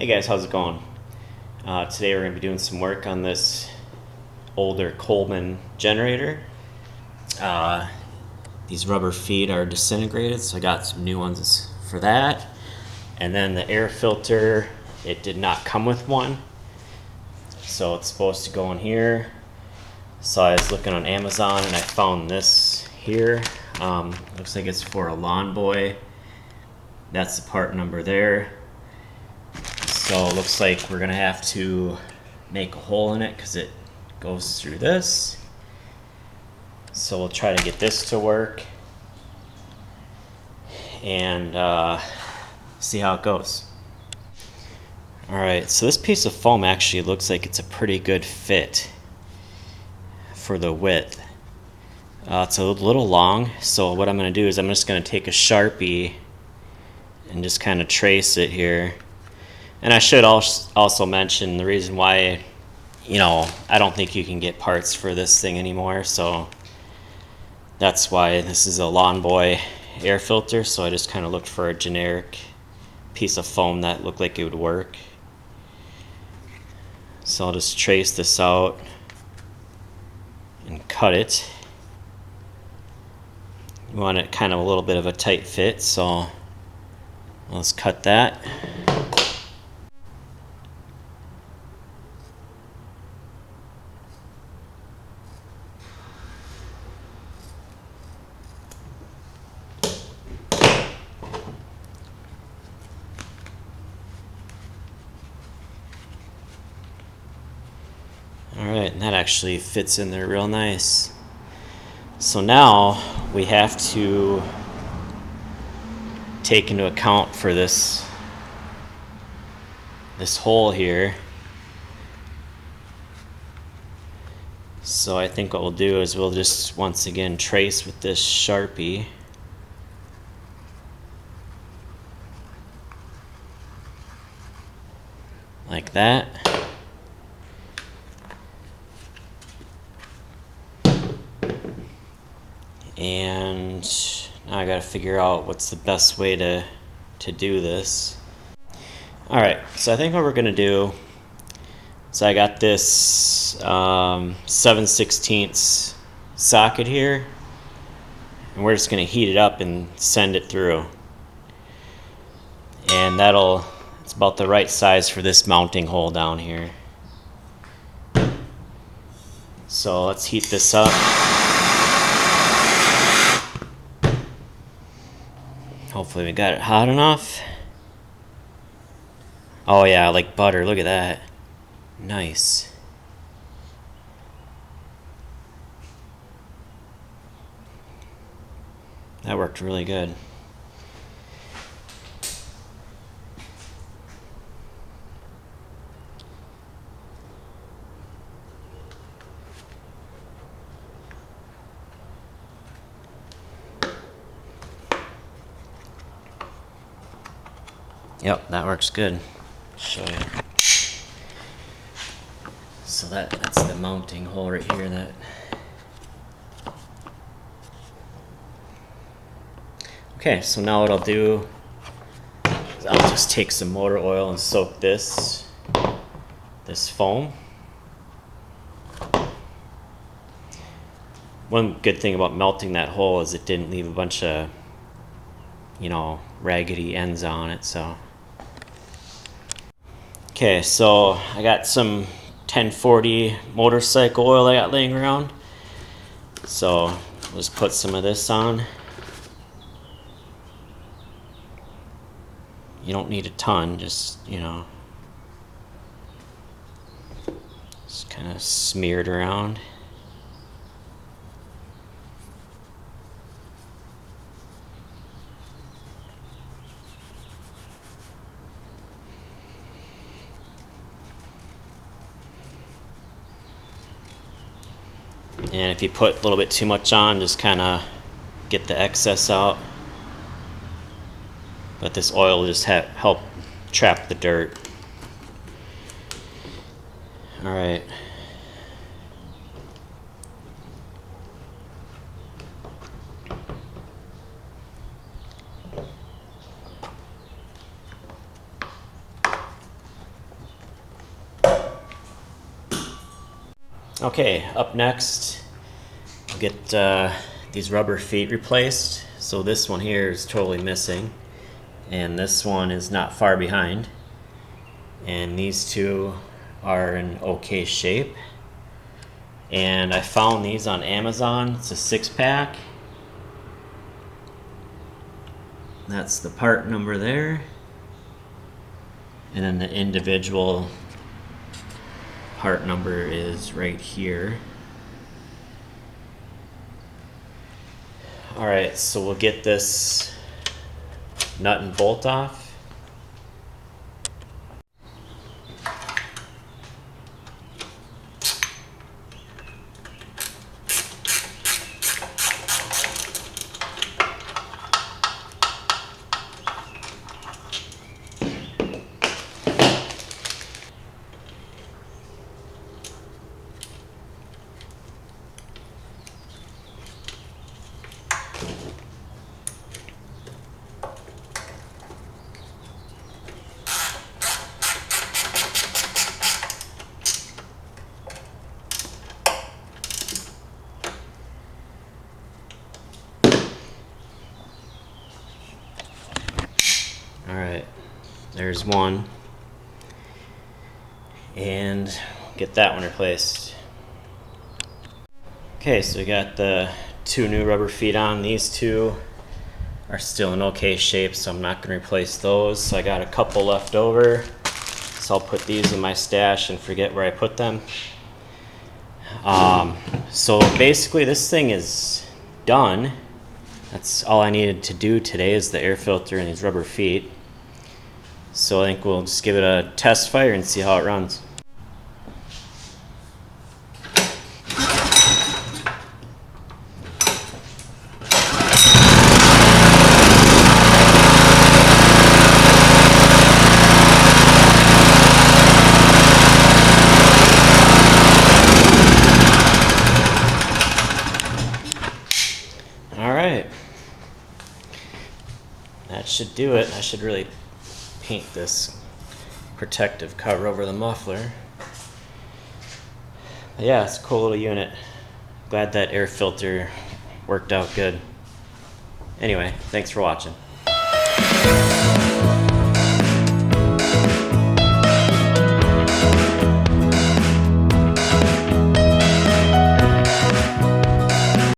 Hey guys, how's it going? Today we're going to be doing some work on this older Coleman generator. These rubber feet are disintegrated, so I got some new ones for that. And then the air filter, it did not come with one, so it's supposed to go in here. So I was looking on Amazon and I found this here. Looks like it's for a lawn boy. That's the part number there. So it looks like we're gonna have to make a hole in it because it goes through this. So we'll try to get this to work and see how it goes. Alright, so this piece of foam actually looks like it's a pretty good fit for the width. It's a little long, so what I'm going to do is I'm just going to take a Sharpie and just kind of trace it here. And I should also mention the reason why, I don't think you can get parts for this thing anymore, so that's why this is a Lawn Boy air filter. So I just kind of looked for a generic piece of foam that looked like it would work. So I'll just trace this out and cut it. You want it kind of a little bit of a tight fit, so let's cut that. Alright, and that actually fits in there real nice. So now we have to take into account for this hole here. So I think what we'll do is we'll just once again trace with this Sharpie. Like that. And now I gotta figure out what's the best way to do this. Alright, so I think what we're gonna do, so I got this 7/16 socket here, and we're just gonna heat it up and send it through. And it's about the right size for this mounting hole down here. So let's heat this up. Hopefully we got it hot enough. Oh yeah, like butter, look at that. Nice. That worked really good. Yep, that works good. Show you. So that's the mounting hole right here. Okay, so now what I'll do is I'll just take some motor oil and soak this foam. One good thing about melting that hole is it didn't leave a bunch of, raggedy ends on it, so. Okay, so I got some 1040 motorcycle oil I got laying around. So let's put some of this on. You don't need a ton, just kind of smear it around. And if you put a little bit too much on, just kind of get the excess out. But this oil will just help trap the dirt. All right. Okay, up next, we'll get these rubber feet replaced. So this one here is totally missing, and this one is not far behind. And these two are in okay shape. And I found these on Amazon. It's a 6-pack. That's the part number there. And then the individual part number is right here. Alright, so we'll get this nut and bolt off. Alright, there's one. And get that one replaced. Okay, so we got the 2 new rubber feet on. These 2 are still in okay shape, so I'm not going to replace those. So I got a couple left over. So I'll put these in my stash and forget where I put them. So basically this thing is done. That's all I needed to do today is the air filter and these rubber feet. So I think we'll just give it a test fire and see how it runs. Alright, that should do it. I should really paint this protective cover over the muffler. But yeah, it's a cool little unit. Glad that air filter worked out good. Anyway, thanks for watching.